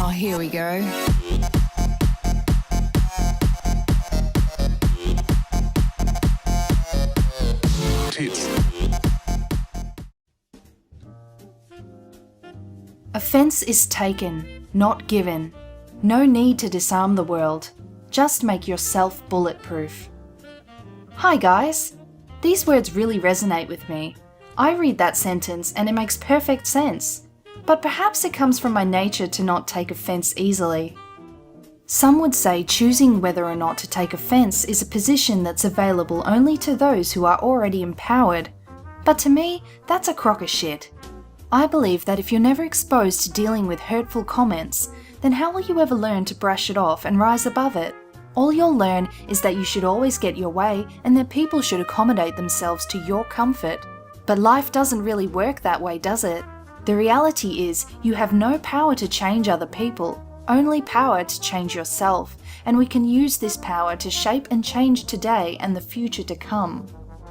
Oh, here we go. Tits. Offence is taken, not given. No need to disarm the world. Just make yourself bulletproof. Hi guys! These words really resonate with me. I read that sentence and it makes perfect sense. But perhaps it comes from my nature to not take offence easily. Some would say choosing whether or not to take offence is a position that's available only to those who are already empowered. But to me, that's a crock of shit. I believe that if you're never exposed to dealing with hurtful comments, then how will you ever learn to brush it off and rise above it? All you'll learn is that you should always get your way and that people should accommodate themselves to your comfort. But life doesn't really work that way, does it? The reality is, you have no power to change other people, only power to change yourself, and we can use this power to shape and change today and the future to come.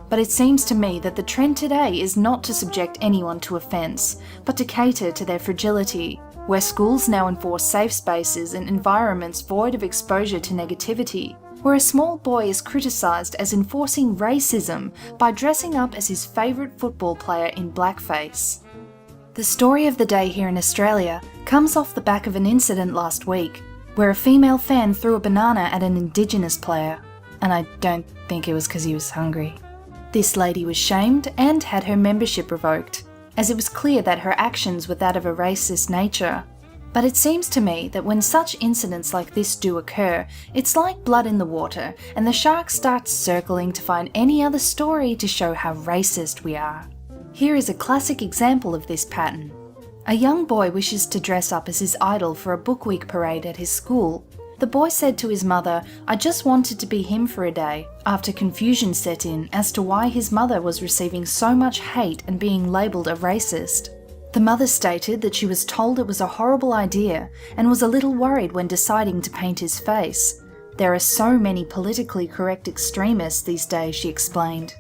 But it seems to me that the trend today is not to subject anyone to offence, but to cater to their fragility, where schools now enforce safe spaces and environments void of exposure to negativity, where a small boy is criticised as enforcing racism by dressing up as his favourite football player in Blackface. The story of the day here in Australia comes off the back of an incident last week, where a female fan threw a banana at an Indigenous player, and I don't think it was because he was hungry. This lady was shamed and had her membership revoked, as it was clear that her actions were that of a racist nature. But it seems to me that when such incidents like this do occur, it's like blood in the water, and the shark starts circling to find any other story to show how racist we are. Here is a classic example of this pattern. A young boy wishes to dress up as his idol for a book week parade at his school. The boy said to his mother, "I just wanted to be him for a day," after confusion set in as to why his mother was receiving so much hate and being labelled a racist. The mother stated that she was told it was a horrible idea and was a little worried when deciding to paint his face. There are so many politically correct extremists these days, she explained.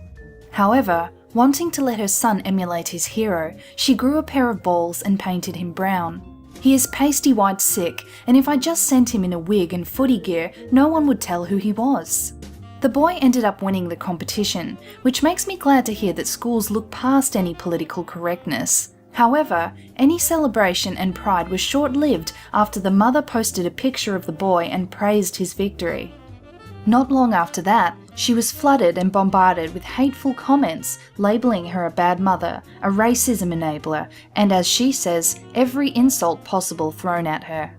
However, wanting to let her son emulate his hero, she grew a pair of balls and painted him brown. He is pasty white sick, and if I just sent him in a wig and footy gear, no one would tell who he was. The boy ended up winning the competition, which makes me glad to hear that schools look past any political correctness. However, any celebration and pride was short-lived after the mother posted a picture of the boy and praised his victory. Not long after that, she was flooded and bombarded with hateful comments, labelling her a bad mother, a racism enabler, and as she says, every insult possible thrown at her.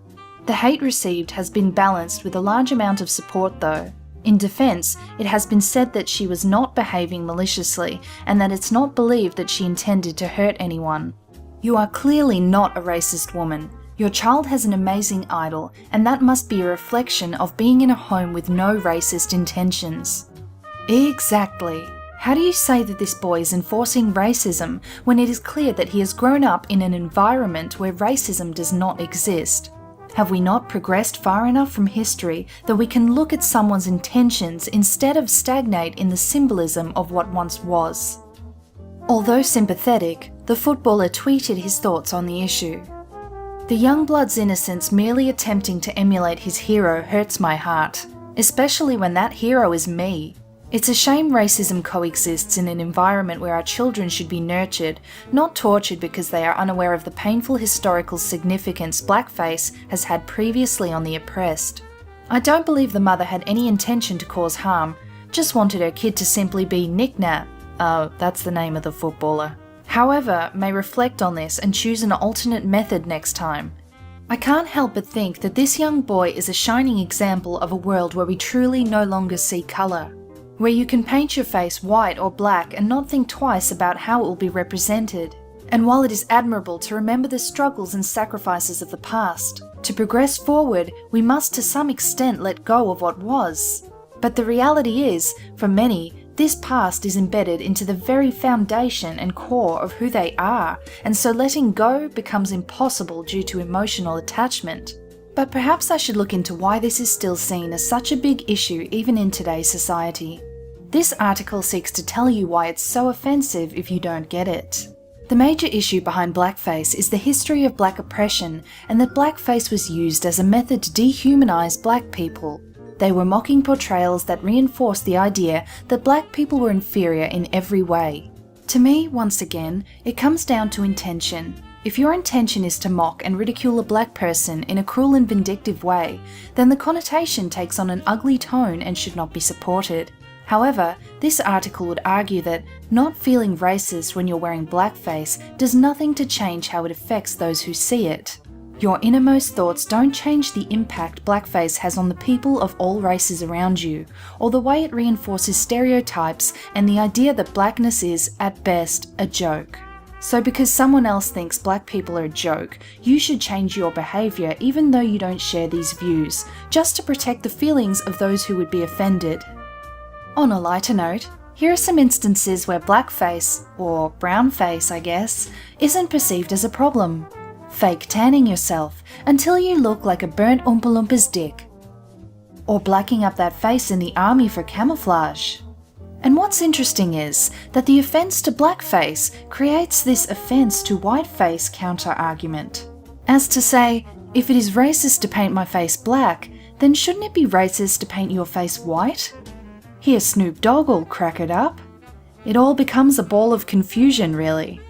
The hate received has been balanced with a large amount of support though. In defence, it has been said that she was not behaving maliciously and that it's not believed that she intended to hurt anyone. You are clearly not a racist woman. Your child has an amazing idol, and that must be a reflection of being in a home with no racist intentions. Exactly. How do you say that this boy is enforcing racism when it is clear that he has grown up in an environment where racism does not exist? Have we not progressed far enough from history that we can look at someone's intentions instead of stagnate in the symbolism of what once was? Although sympathetic, the footballer tweeted his thoughts on the issue. The young blood's innocence merely attempting to emulate his hero hurts my heart, especially when that hero is me. It's a shame racism coexists in an environment where our children should be nurtured, not tortured because they are unaware of the painful historical significance Blackface has had previously on the oppressed. I don't believe the mother had any intention to cause harm, just wanted her kid to simply be Nick Nat. Oh, that's the name of the footballer. However, may reflect on this and choose an alternate method next time. I can't help but think that this young boy is a shining example of a world where we truly no longer see colour, where you can paint your face white or black and not think twice about how it will be represented. And while it is admirable to remember the struggles and sacrifices of the past, to progress forward, we must to some extent let go of what was. But the reality is, for many, this past is embedded into the very foundation and core of who they are, and so letting go becomes impossible due to emotional attachment. But perhaps I should look into why this is still seen as such a big issue even in today's society. This article seeks to tell you why it's so offensive if you don't get it. The major issue behind blackface is the history of black oppression and that blackface was used as a method to dehumanize black people. They were mocking portrayals that reinforced the idea that black people were inferior in every way. To me, once again, it comes down to intention. If your intention is to mock and ridicule a black person in a cruel and vindictive way, then the connotation takes on an ugly tone and should not be supported. However, this article would argue that not feeling racist when you're wearing blackface does nothing to change how it affects those who see it. Your innermost thoughts don't change the impact blackface has on the people of all races around you, or the way it reinforces stereotypes and the idea that blackness is, at best, a joke. So because someone else thinks black people are a joke, you should change your behaviour even though you don't share these views, just to protect the feelings of those who would be offended. On a lighter note, here are some instances where blackface, or brownface I guess, isn't perceived as a problem. Fake tanning yourself until you look like a burnt Oompa Loompa's dick. Or blacking up that face in the army for camouflage. And what's interesting is that the offence to blackface creates this offence to whiteface counter-argument. As to say, if it is racist to paint my face black, then shouldn't it be racist to paint your face white? Here Snoop Dogg'll crack it up. It all becomes a ball of confusion, really.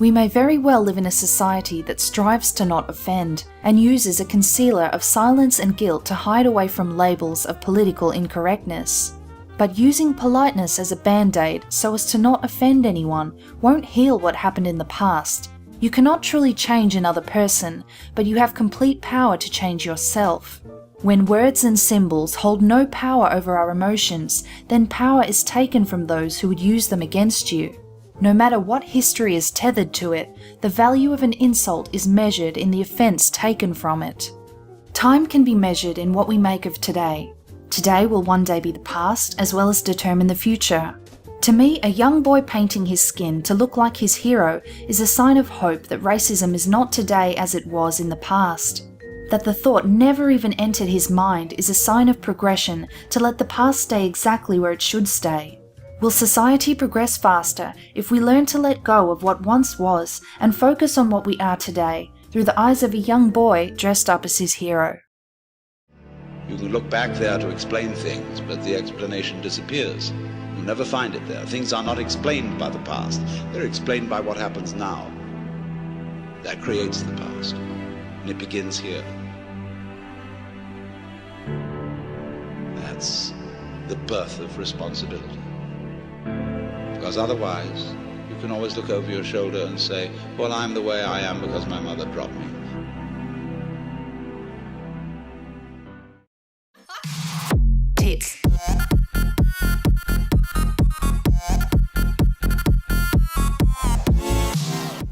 We may very well live in a society that strives to not offend and uses a concealer of silence and guilt to hide away from labels of political incorrectness. But using politeness as a band-aid so as to not offend anyone won't heal what happened in the past. You cannot truly change another person, but you have complete power to change yourself. When words and symbols hold no power over our emotions, then power is taken from those who would use them against you. No matter what history is tethered to it, the value of an insult is measured in the offence taken from it. Time can be measured in what we make of today. Today will one day be the past as well as determine the future. To me, a young boy painting his skin to look like his hero is a sign of hope that racism is not today as it was in the past. That the thought never even entered his mind is a sign of progression to let the past stay exactly where it should stay. Will society progress faster if we learn to let go of what once was and focus on what we are today through the eyes of a young boy dressed up as his hero? You can look back there to explain things, but the explanation disappears. You'll never find it there. Things are not explained by the past. They're explained by what happens now. That creates the past, and it begins here. That's the birth of responsibility. Because otherwise, you can always look over your shoulder and say, well, I'm the way I am because my mother dropped me.